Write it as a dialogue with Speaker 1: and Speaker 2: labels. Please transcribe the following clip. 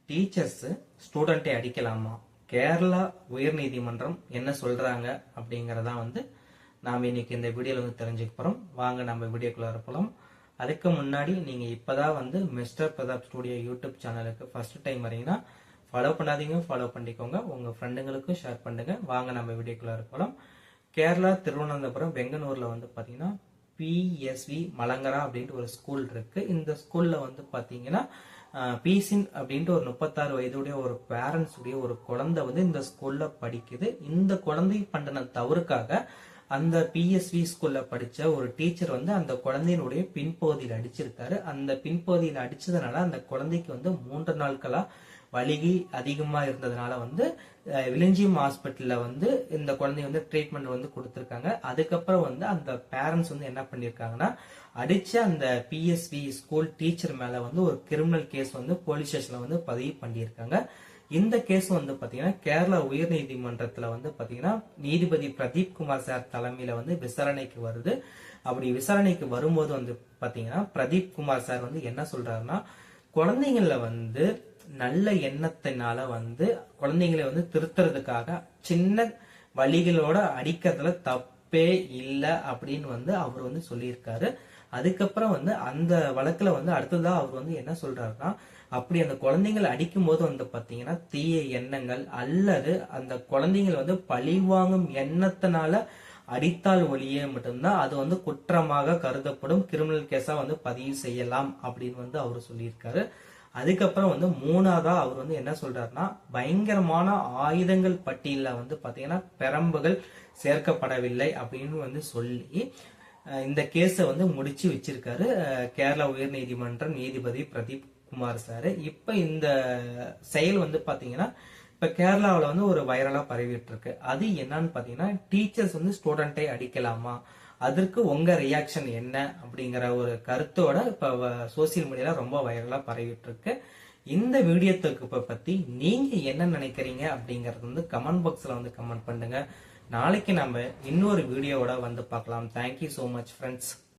Speaker 1: Teachers ஸ்டூடெண்ட்டை அடிக்கலாமா? கேரளா உயர்நீதிமன்றம் என்ன சொல்றாங்க அப்படிங்கறத நாம இன்னைக்கு இந்த வீடியோல தெரிஞ்சுக்க போறோம். வாங்க நம்ம வீடியோக்குள்ள போலாம். அதுக்கு முன்னாடி நீங்க இப்பதான் மிஸ்டர் பிரதாப் ஸ்டுடியோ யூடியூப் சேனலுக்கு ஃபர்ஸ்ட் டைம் வரீங்கன்னா ஃபாலோ பண்ணாதீங்க, ஃபாலோ பண்ணிக்கோங்க, உங்க ஃப்ரெண்டுங்களுக்கும் ஷேர் பண்ணுங்க. வாங்க நம்ம வீடியோக்குள்ள போலாம். கேரளா திருவனந்தபுரம் வெங்கனூர்ல பாத்தீங்கன்னா பிஎஸ்வி மலங்கரா அப்படின்ட்டு ஒரு ஸ்கூல் இருக்கு. இந்த ஸ்கூல்ல பாத்தீங்கன்னா பீசின் அப்படின்ட்டு ஒரு 36 வயதுடைய ஒரு பேரண்ட்ஸ் உடைய ஒரு குழந்தை இந்த ஸ்கூல்ல படிக்குது. இந்த குழந்தை பண்ணின தவறுக்காக அந்த பிஎஸ்வி ஸ்கூல்ல படிச்ச ஒரு டீச்சர் அந்த குழந்தையினுடைய பின்பகுதியில் அடிச்சிருக்காரு. அந்த பின்பகுதியில் அடிச்சதுனால அந்த குழந்தைக்கு 3 நாட்களா வலிகி அதிகமா இருந்ததுனால விலிஞ்சியம் ஹாஸ்பிட்டல்ல இந்த குழந்தை ட்ரீட்மெண்ட் கொடுத்திருக்காங்க. அதுக்கப்புறம் அந்த பேரண்ட்ஸ் என்ன பண்ணிருக்காங்கன்னா அடிச்ச அந்த பிஎஸ்வி ஸ்கூல் டீச்சர் மேல ஒரு கிரிமினல் கேஸ் போலீஸ் ஸ்டேஷன்ல பதிவு பண்ணியிருக்காங்க. இந்த கேஸ் பாத்தீங்கன்னா கேரளா உயர் நீதிமன்றத்துல பாத்தீங்கன்னா நீதிபதி பிரதீப் குமார் சார் தலைமையில விசாரணைக்கு வருது. அப்படி விசாரணைக்கு வரும்போது பாத்தீங்கன்னா பிரதீப் குமார் சார் என்ன சொல்றாருன்னா, குழந்தைங்கள நல்ல எண்ணத்தினால குழந்தைங்களை திருத்துறதுக்காக சின்ன வழிகளோட அடிக்கிறதுல தப்பே இல்லை அப்படின்னு அவர் சொல்லியிருக்காரு. அதுக்கப்புறம் அந்த வழக்குல அடுத்ததா அவர் என்ன சொல்றாருன்னா, அப்படி அந்த குழந்தைங்களை அடிக்கும் போது பாத்தீங்கன்னா தீய எண்ணங்கள் அல்லது அந்த குழந்தைங்களை பழிவாங்கும் எண்ணத்தினால அடித்தால் ஒழிய மட்டும்தான் அது குற்றமாக கருதப்படும், கிரிமினல் கேஸா பதிவு செய்யலாம் அப்படின்னு அவர் சொல்லியிருக்காரு. அதுக்கப்புறம் மூணாவதா அவர் என்ன சொல்றாருன்னா, பயங்கரமான ஆயுதங்கள் பட்டியல பாத்தீங்கன்னா பெரம்புகள் சேர்க்கப்படவில்லை அப்படின்னு சொல்லி இந்த கேஸ முடிச்சு வச்சிருக்காரு கேரளா உயர் நீதிமன்றம் நீதிபதி பிரதீப் குமார் சார். இப்ப இந்த செயல் பாத்தீங்கன்னா இப்ப கேரளாவில ஒரு வைரலா பரவிட்டு இருக்கு. அது என்னன்னு பாத்தீங்கன்னா, டீச்சர்ஸ் ஸ்டூடெண்டை அடிக்கலாமா, அதற்கு உங்க ரியாக்ஷன் என்ன அப்படிங்கிற ஒரு கருத்தோட இப்ப சோசியல் மீடியால ரொம்ப வைரலா பரவிட்டு இருக்கு. இந்த வீடியோத்துக்கு பத்தி நீங்க என்ன நினைக்கிறீங்க அப்படிங்கறது கமெண்ட் பாக்ஸ்ல கமெண்ட் பண்ணுங்க. நாளைக்கு நம்ம இன்னொரு வீடியோவோட பார்க்கலாம். Thank you so much friends.